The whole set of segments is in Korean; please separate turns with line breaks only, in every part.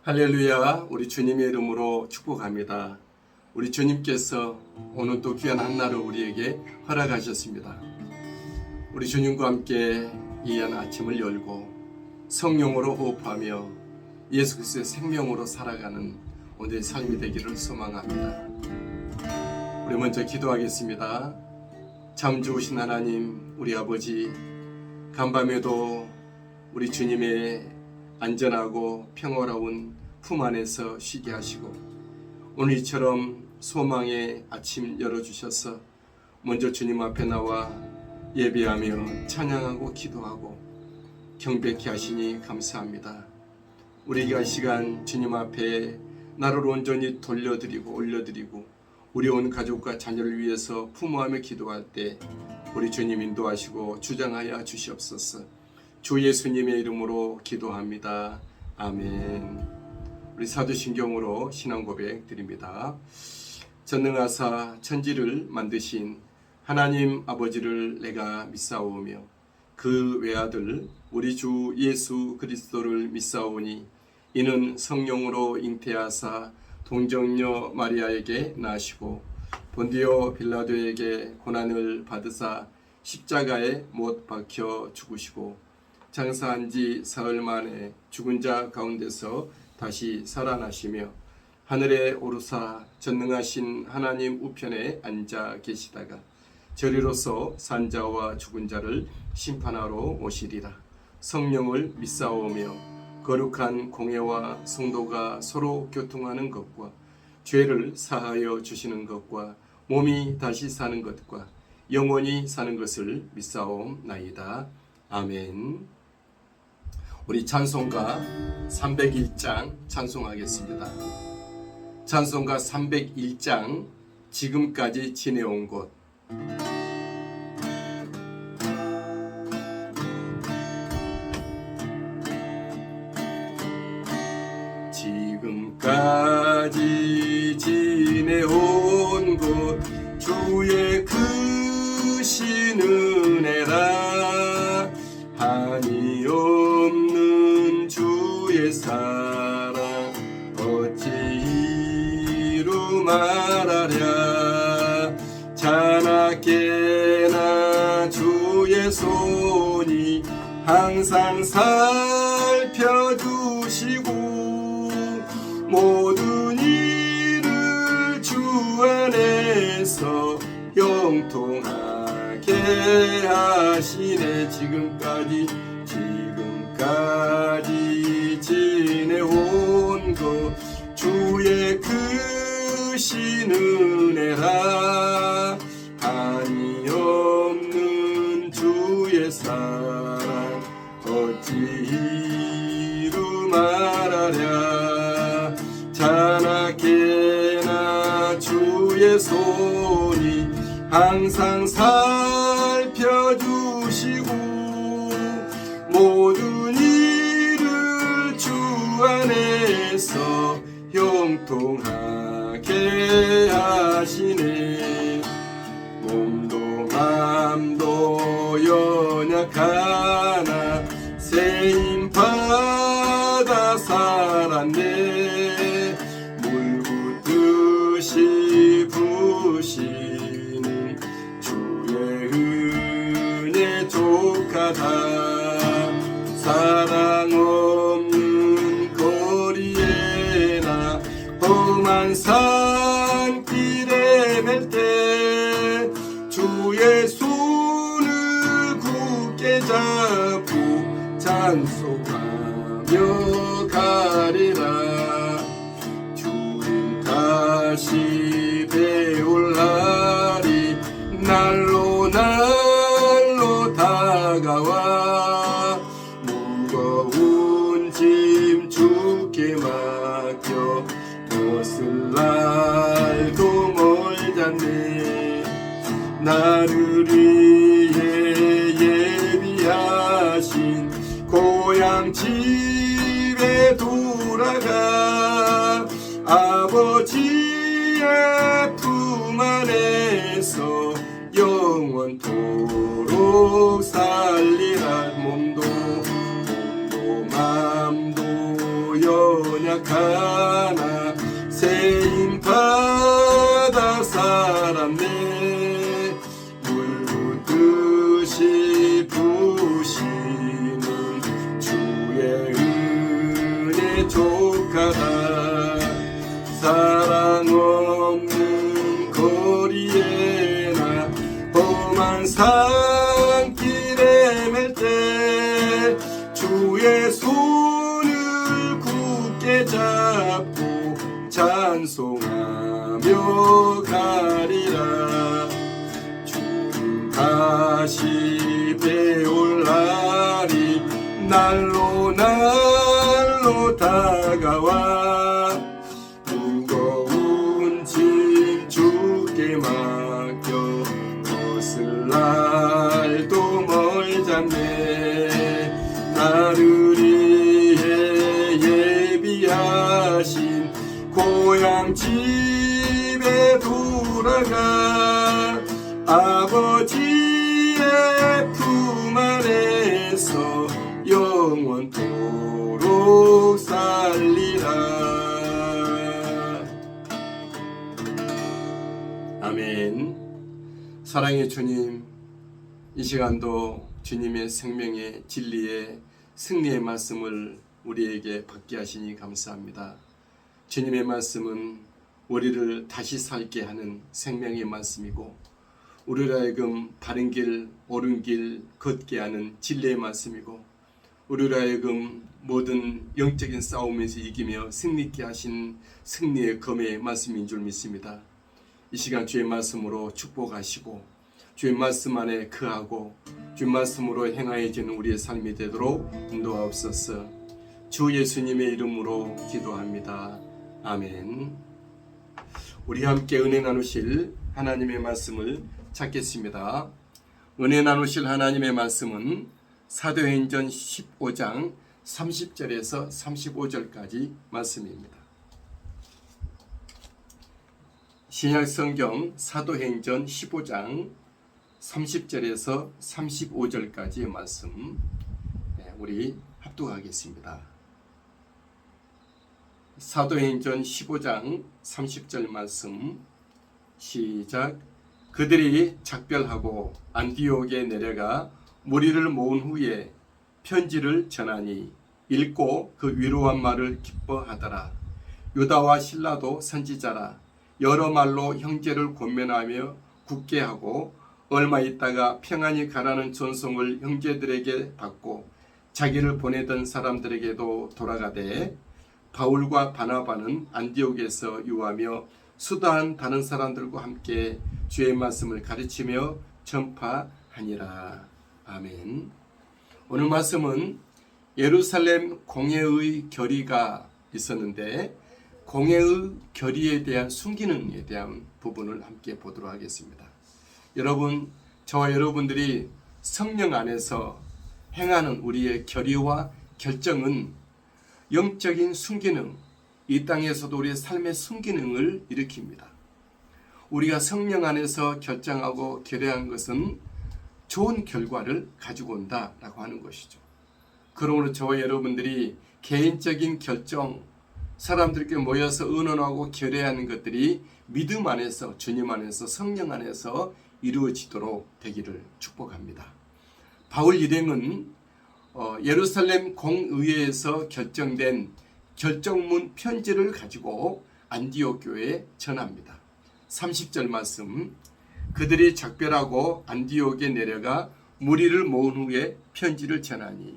할렐루야. 우리 주님의 이름으로 축복합니다. 우리 주님께서 오늘 또 귀한 한날을 우리에게 허락하셨습니다. 우리 주님과 함께 이한 아침을 열고 성령으로 호흡하며 예수 그리스도의 생명으로 살아가는 오늘의 삶이 되기를 소망합니다. 우리 먼저 기도하겠습니다. 참 좋으신 하나님, 우리 아버지, 간밤에도 우리 주님의 안전하고 평화로운 품 안에서 쉬게 하시고 오늘 이처럼 소망의 아침 열어주셔서 먼저 주님 앞에 나와 예배하며 찬양하고 기도하고 경배케 하시니 감사합니다. 우리가 이 시간 주님 앞에 나를 온전히 돌려드리고 올려드리고 우리 온 가족과 자녀를 위해서 품어하며 기도할 때 우리 주님 인도하시고 주장하여 주시옵소서. 주 예수님의 이름으로 기도합니다. 아멘. 우리 사도신경으로 신앙 고백 드립니다. 전능하사 천지를 만드신 하나님 아버지를 내가 믿사오며 그 외아들 우리 주 예수 그리스도를 믿사오니 이는 성령으로 잉태하사 동정녀 마리아에게 나시고 본디오 빌라도에게 고난을 받으사 십자가에 못 박혀 죽으시고 장사한 지 사흘 만에 죽은 자 가운데서 다시 살아나시며 하늘에 오르사 전능하신 하나님 우편에 앉아 계시다가 저리로서 산자와 죽은 자를 심판하러 오시리라. 성령을 믿사오며 거룩한 공예와 성도가 서로 교통하는 것과 죄를 사하여 주시는 것과 몸이 다시 사는 것과 영원히 사는 것을 믿사옵나이다. 아멘. 우리 찬송가 301장 찬송하겠습니다. 찬송가 301장 지금까지 지내온 곳. 지금까지 지내온 곳 주의 크신 은혜라 한이 없는 주의 사랑 어찌 이루 말하랴 자나깨나 주의 손이 항상 살펴주시고 모든 일을 주 안에서 형통하게 하시네. 지금까지 지내온 것 주의 크신 은혜라 한이 없는 주의 사랑 어찌 이루 말하랴 자나깨나 주의 손이 항상 살펴주시고 모든 일을 주 안에서 형통하게 하시네. 몸도 맘도 연약하나 세임 받아 살았네. 물 붓듯이 부시는 주의 은혜 족하다. 사랑 없는 거리에나 험한 산길에 뵐 때 주의 손을 굳게 잡고 찬송하며 가리라. 주님 다시 배울 날이 날로 다가와 무거운 짐 주께 맡겨 벗을 날도 멀잖네. 나를 위해 예비하신 고향 집에 돌아가 아버지의 품 안에서 영원토록 살리라. 몸도 맘도 연약하나 세인 바다 살았네. 물 붓듯이 부시는 주의 은혜 족하다. 사랑 없는 거리에나 험한 산길에 맬 때 주의 손을 굳게 잡고 찬송하며 가리라. 주 다시 배올 날이 날로 날로 다가와 무거운 짐 주께 맡겨 벗을 날도 멀잖네. 나를 위해 예비하신 고향 집에 돌아가 아버지의 품 안에서 영원토록 살리라. 아멘. 사랑의 주님, 이 시간도 주님의 생명의 진리의 승리의 말씀을 우리에게 받게 하시니 감사합니다. 주님의 말씀은 우리를 다시 살게 하는 생명의 말씀이고 우리를 하여금 바른 길, 옳은 길 걷게 하는 진리의 말씀이고 우리를 하여금 모든 영적인 싸움에서 이기며 승리케 하신 승리의 검의 말씀인 줄 믿습니다. 이 시간 주의 말씀으로 축복하시고 주의 말씀 안에 거하고 주의 말씀으로 행하여지는 우리의 삶이 되도록 인도하옵소서. 주 예수님의 이름으로 기도합니다. 아멘. 우리 함께 은혜 나누실 하나님의 말씀을 찾겠습니다. 은혜 나누실 하나님의 말씀은 사도행전 15장 30절에서 35절까지 말씀입니다. 신약성경 사도행전 15장 30절에서 35절까지의 말씀 우리 합독하겠습니다. 사도행전 15장 30절 말씀 시작. 그들이 작별하고 안디옥에 내려가 무리를 모은 후에 편지를 전하니 읽고 그 위로한 말을 기뻐하더라. 유다와 실라도 선지자라. 여러 말로 형제를 권면하며 굳게 하고 얼마 있다가 평안히 가라는 전송을 형제들에게 받고 자기를 보내던 사람들에게도 돌아가되 바울과 바나바는 안디옥에서 유하며 수다한 다른 사람들과 함께 주의 말씀을 가르치며 전파하니라. 아멘. 오늘 말씀은 예루살렘 공회의 결의가 있었는데 공회의 결의에 대한 순기능에 대한 부분을 함께 보도록 하겠습니다. 여러분, 저와 여러분들이 성령 안에서 행하는 우리의 결의와 결정은 영적인 순기능, 이 땅에서도 우리의 삶의 순기능을 일으킵니다. 우리가 성령 안에서 결정하고 결의한 것은 좋은 결과를 가지고 온다라고 하는 것이죠. 그러므로 저와 여러분들이 개인적인 결정, 사람들께 모여서 의논하고 결의하는 것들이 믿음 안에서, 주님 안에서, 성령 안에서 이루어지도록 되기를 축복합니다. 바울 일행은 예루살렘 공의회에서 결정된 결정문 편지를 가지고 안디옥 교회에 전합니다. 30절 말씀. 그들이 작별하고 안디옥에 내려가 무리를 모은 후에 편지를 전하니.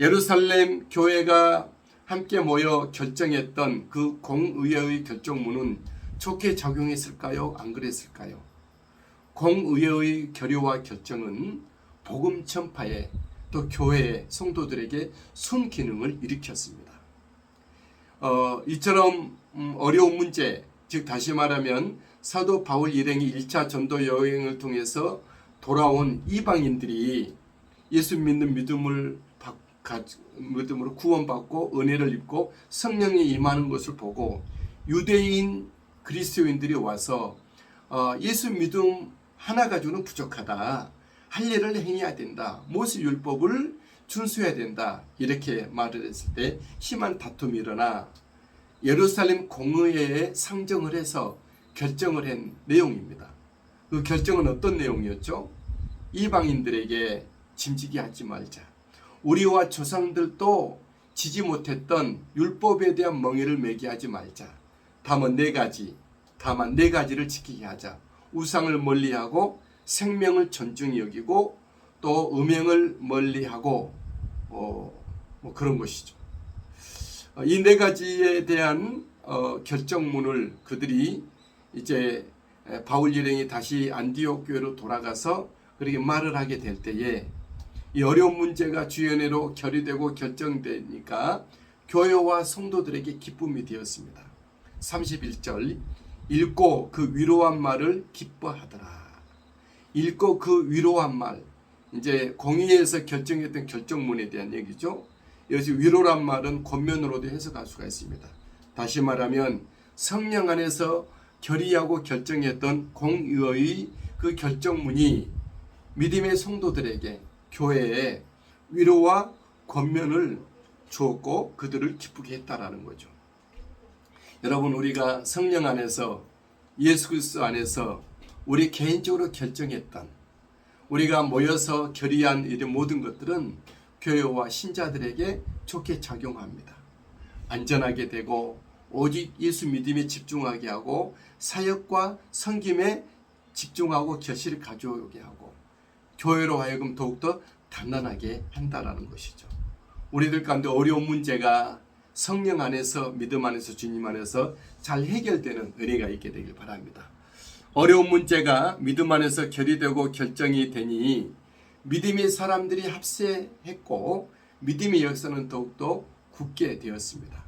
예루살렘 교회가 함께 모여 결정했던 그 공의회의 결정문은 좋게 작용했을까요? 안 그랬을까요? 공의회의 결의와 결정은 복음 전파에 또 교회의 성도들에게 순기능을 일으켰습니다. 이처럼 어려운 문제, 즉 다시 말하면 사도 바울 일행이 1차 전도 여행을 통해서 돌아온 이방인들이 예수 믿는 믿음으로 구원받고 은혜를 입고 성령이 임하는 것을 보고 유대인 그리스도인들이 와서 예수 믿음 하나 가지고는 부족하다. 할 일을 행해야 된다. 모세 율법을 준수해야 된다. 이렇게 말을 했을 때 심한 다툼이 일어나 예루살렘 공의회에 상정을 해서 결정을 한 내용입니다. 그 결정은 어떤 내용이었죠? 이방인들에게 짐지게 하지 말자. 우리와 조상들도 지지 못했던 율법에 대한 멍에를 매게 하지 말자. 다만 네 가지를 지키게 하자. 우상을 멀리하고 생명을 존중히 여기고 또 음행을 멀리하고 뭐 그런 것이죠. 이 네 가지에 대한 결정문을 그들이 이제 바울 일행이 다시 안디옥 교회로 돌아가서 그렇게 말을 하게 될 때에 이 어려운 문제가 주연회로 결의되고 결정되니까 교회와 성도들에게 기쁨이 되었습니다. 31절 읽고 그 위로한 말을 기뻐하더라. 읽고 그 위로한 말, 이제 공의회에서 결정했던 결정문에 대한 얘기죠. 여기서 위로란 말은 권면으로도 해석할 수가 있습니다. 다시 말하면 성령 안에서 결의하고 결정했던 공의의 그 결정문이 믿음의 성도들에게 교회에 위로와 권면을 주었고 그들을 기쁘게 했다라는 거죠. 여러분, 우리가 성령 안에서 예수 그리스도 안에서 우리 개인적으로 결정했던 우리가 모여서 결의한 이 모든 것들은 교회와 신자들에게 좋게 작용합니다. 안전하게 되고 오직 예수 믿음에 집중하게 하고 사역과 섬김에 집중하고 결실을 가져오게 하고 교회로 하여금 더욱더 단단하게 한다라는 것이죠. 우리들 가운데 어려운 문제가 성령 안에서 믿음 안에서 주님 안에서 잘 해결되는 은혜가 있게 되길 바랍니다. 어려운 문제가 믿음 안에서 결의되고 결정이 되니 믿음의 사람들이 합세했고 믿음의 역사는 더욱더 굳게 되었습니다.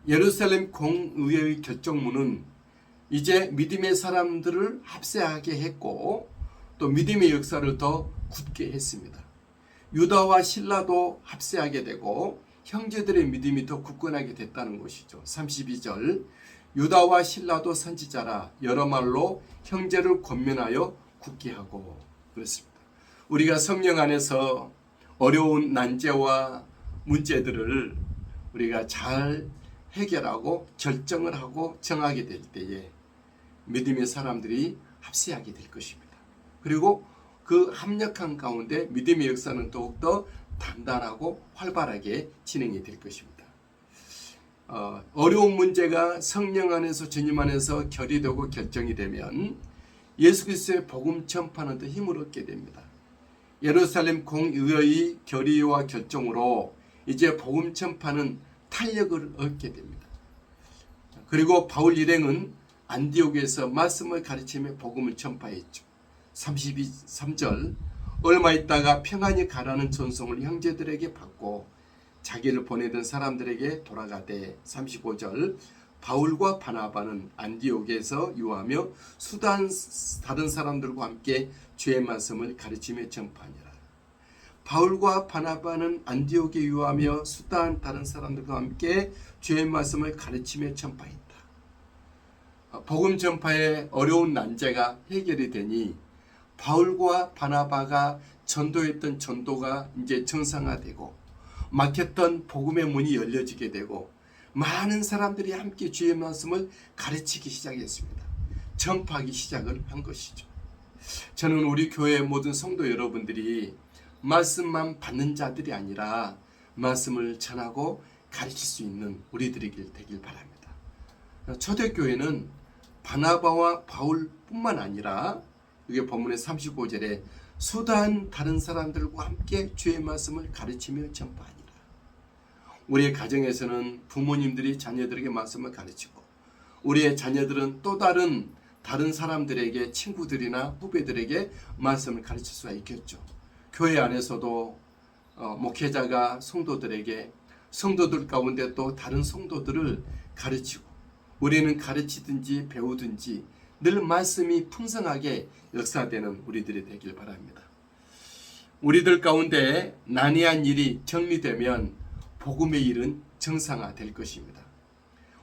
예루살렘 공의회의 결정문은 이제 믿음의 사람들을 합세하게 했고 또 믿음의 역사를 더 굳게 했습니다. 유다와 실라도 합세하게 되고 형제들의 믿음이 더 굳건하게 됐다는 것이죠. 32절 유다와 실라도 선지자라 여러 말로 형제를 권면하여 굳게 하고 그렇습니다. 우리가 성령 안에서 어려운 난제와 문제들을 우리가 잘 해결하고 결정을 하고 정하게 될 때에 믿음의 사람들이 합세하게 될 것입니다. 그리고 그 합력한 가운데 믿음의 역사는 더욱더 단단하고 활발하게 진행이 될 것입니다. 어려운 문제가 성령 안에서 주님 안에서 결의되고 결정이 되면 예수 그리스도의 복음 전파는 더 힘을 얻게 됩니다. 예루살렘 공의회의 결의와 결정으로 이제 복음 전파는 탄력을 얻게 됩니다. 그리고 바울 일행은 안디옥에서 말씀을 가르치며 복음을 전파했죠. 33절 얼마 있다가 평안히 가라는 전송을 형제들에게 받고 자기를 보내던 사람들에게 돌아가되 35절 바울과 바나바는 안디옥에서 유하며 수단 다른 사람들과 함께 주의 말씀을 가르치며 전파하니라. 바울과 바나바는 안디옥에 유하며 수단 다른 사람들과 함께 주의 말씀을 가르치며 전파했다. 복음 전파의 어려운 난제가 해결이 되니 바울과 바나바가 전도했던 전도가 이제 정상화되고 막혔던 복음의 문이 열려지게 되고 많은 사람들이 함께 주의 말씀을 가르치기 시작했습니다. 전파하기 시작을 한 것이죠. 저는 우리 교회의 모든 성도 여러분들이 말씀만 받는 자들이 아니라 말씀을 전하고 가르칠 수 있는 우리들이 되길 바랍니다. 초대교회는 바나바와 바울뿐만 아니라 이게 본문의 35절에 수단 다른 사람들과 함께 주의 말씀을 가르치며 전파하니라. 우리의 가정에서는 부모님들이 자녀들에게 말씀을 가르치고 우리의 자녀들은 또 다른 사람들에게 친구들이나 후배들에게 말씀을 가르칠 수가 있겠죠. 교회 안에서도 목회자가 성도들에게 성도들 가운데 또 다른 성도들을 가르치고 우리는 가르치든지 배우든지 늘 말씀이 풍성하게 역사되는 우리들이 되길 바랍니다. 우리들 가운데 난해한 일이 정리되면 복음의 일은 정상화될 것입니다.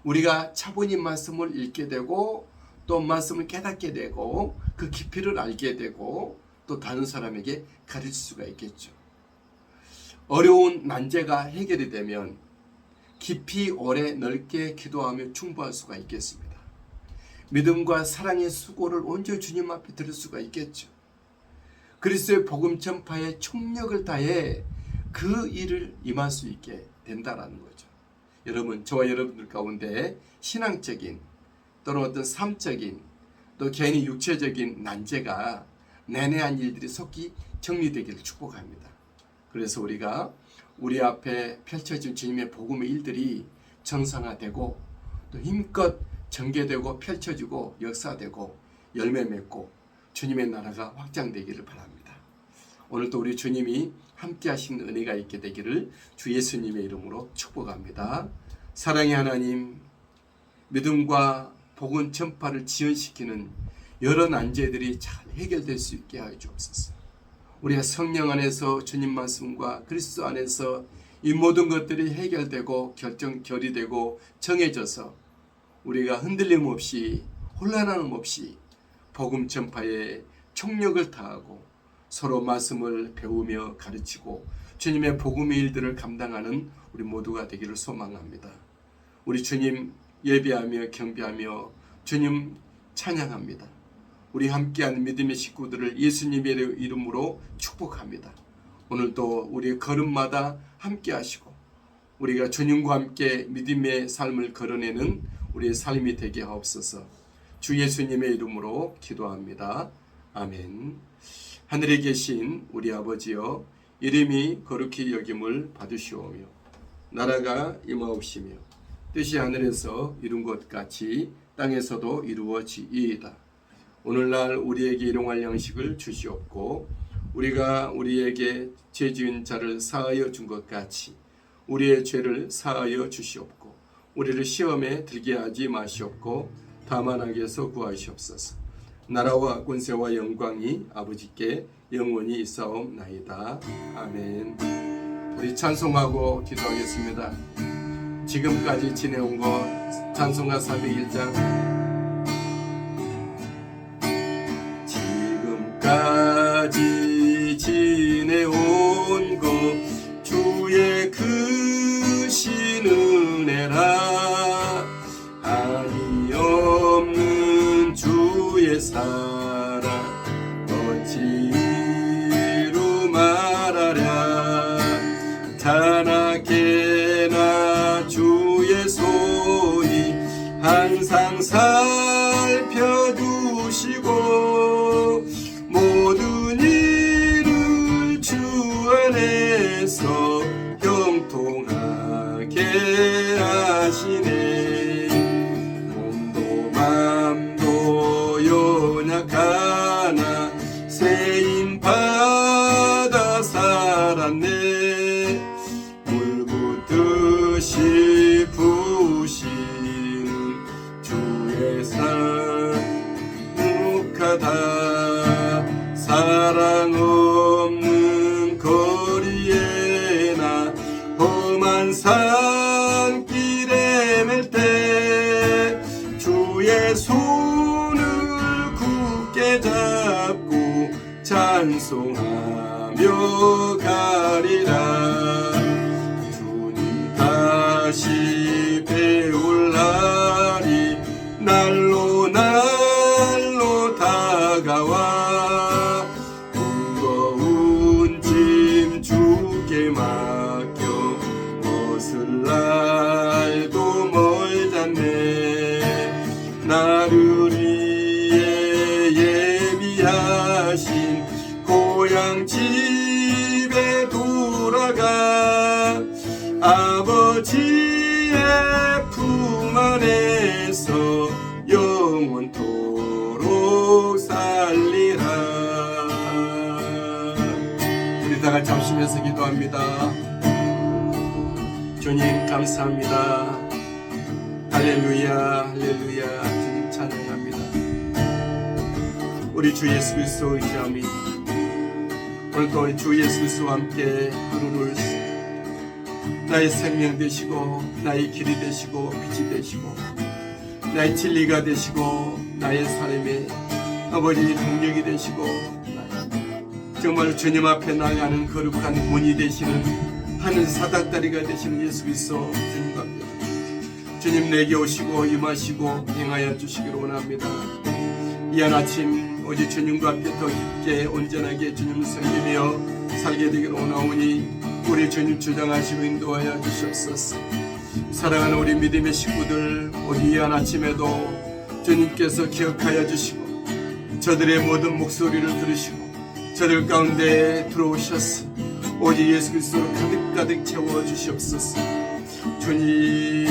우리가 차분히 말씀을 읽게 되고 또 말씀을 깨닫게 되고 그 깊이를 알게 되고 또 다른 사람에게 가르칠 수가 있겠죠. 어려운 난제가 해결이 되면 깊이 오래 넓게 기도하며 충고할 수가 있겠습니다. 믿음과 사랑의 수고를 온전히 주님 앞에 드릴 수가 있겠죠. 그리스도의 복음 전파에 총력을 다해 그 일을 임할 수 있게 된다라는 거죠. 여러분, 저와 여러분들 가운데 신앙적인 또는 어떤 삶적인 또 개인의 육체적인 난제가 난해한 일들이 속히 정리되기를 축복합니다. 그래서 우리가 우리 앞에 펼쳐진 주님의 복음의 일들이 정상화되고 또 힘껏 전개되고 펼쳐지고 역사되고 열매 맺고 주님의 나라가 확장되기를 바랍니다. 오늘도 우리 주님이 함께 하시는 은혜가 있게 되기를 주 예수님의 이름으로 축복합니다. 사랑의 하나님, 믿음과 복음 전파를 지연시키는 여러 난제들이 잘 해결될 수 있게 하여 주옵소서. 우리가 성령 안에서 주님 말씀과 그리스도 안에서 이 모든 것들이 해결되고 결의되고 정해져서 우리가 흔들림 없이 혼란함 없이 복음 전파에 총력을 다하고 서로 말씀을 배우며 가르치고 주님의 복음의 일들을 감당하는 우리 모두가 되기를 소망합니다. 우리 주님 예배하며 경배하며 주님 찬양합니다. 우리 함께한 믿음의 식구들을 예수님의 이름으로 축복합니다. 오늘도 우리의 걸음마다 함께 하시고 우리가 주님과 함께 믿음의 삶을 걸어내는 우리의 삶이 되게 하옵소서. 주 예수님의 이름으로 기도합니다. 아멘. 하늘에 계신 우리 아버지여, 이름이 거룩히 여김을 받으시오며 나라가 임하옵시며 뜻이 하늘에서 이룬 것 같이 땅에서도 이루어지이이다. 오늘날 우리에게 일용할 양식을 주시옵고 우리가 우리에게 죄 지은 자를 사하여 준 것 같이 우리의 죄를 사하여 주시옵고 우리를 시험에 들게 하지 마시옵고 다만 악에서 구하시옵소서. 나라와 권세와 영광이 아버지께 영원히 있사옵나이다. 아멘. 우리 찬송하고 기도하겠습니다. 지금까지 지내온 것 찬송가 301장. 지금까지 지내온 것 주의 크신 은혜라. 한이 없는 주의 사랑 어찌 이루 말하랴. 자나깨나 주의 손이 항상 살펴주시고 모든 일을 주 안에서 형통하게 하시네. 몸도 맘도 연약하나 세임 받아 살았네. 물 붓듯이 부시는 주의 산묵하다. 사랑 없는 거리에나 험한 산길에 맬 때 주의 손을 굳게 잡고 찬송하며 가리라. 주님 다시 배울 날이 날로 다가와 무거운 짐 주께 맡겨 벗을 날도 멀잖네. 나를 위해 예비하신 고향 집에 돌아가 아버지의 품 안에서 영원토록 살리라. 우리 다 같이 잠시면서 기도합니다. 주님 감사합니다. 할렐루야 할렐루야. 주님 찬양합니다. 우리 주 예수 그리스도 의지합니다. 오늘도 주 예수 그리스도와 함께 하루를 나의 생명 되시고 나의 길이 되시고 빛이 되시고 나의 진리가 되시고 나의 삶의 아버지 동력이 되시고 정말 주님 앞에 나가는 거룩한 문이 되시는 하늘 사닥다리가 되시는 예수 그리스도 주님 갑니다. 주님 내게 오시고 임하시고 행하여 주시기를 원합니다. 이한 아침 오직 주님과 함께 더 깊게 온전하게 주님을 섬기며 살게 되기를 원하오니 우리 주님 주장하시고 인도하여 주시옵소서. 사랑하는 우리 믿음의 식구들, 오늘 이한 아침에도 주님께서 기억하여 주시고 저들의 모든 목소리를 들으시고 저들 가운데 들어오셔서 오직 예수 그리스도로 가득가득 채워 주시옵소서. 주님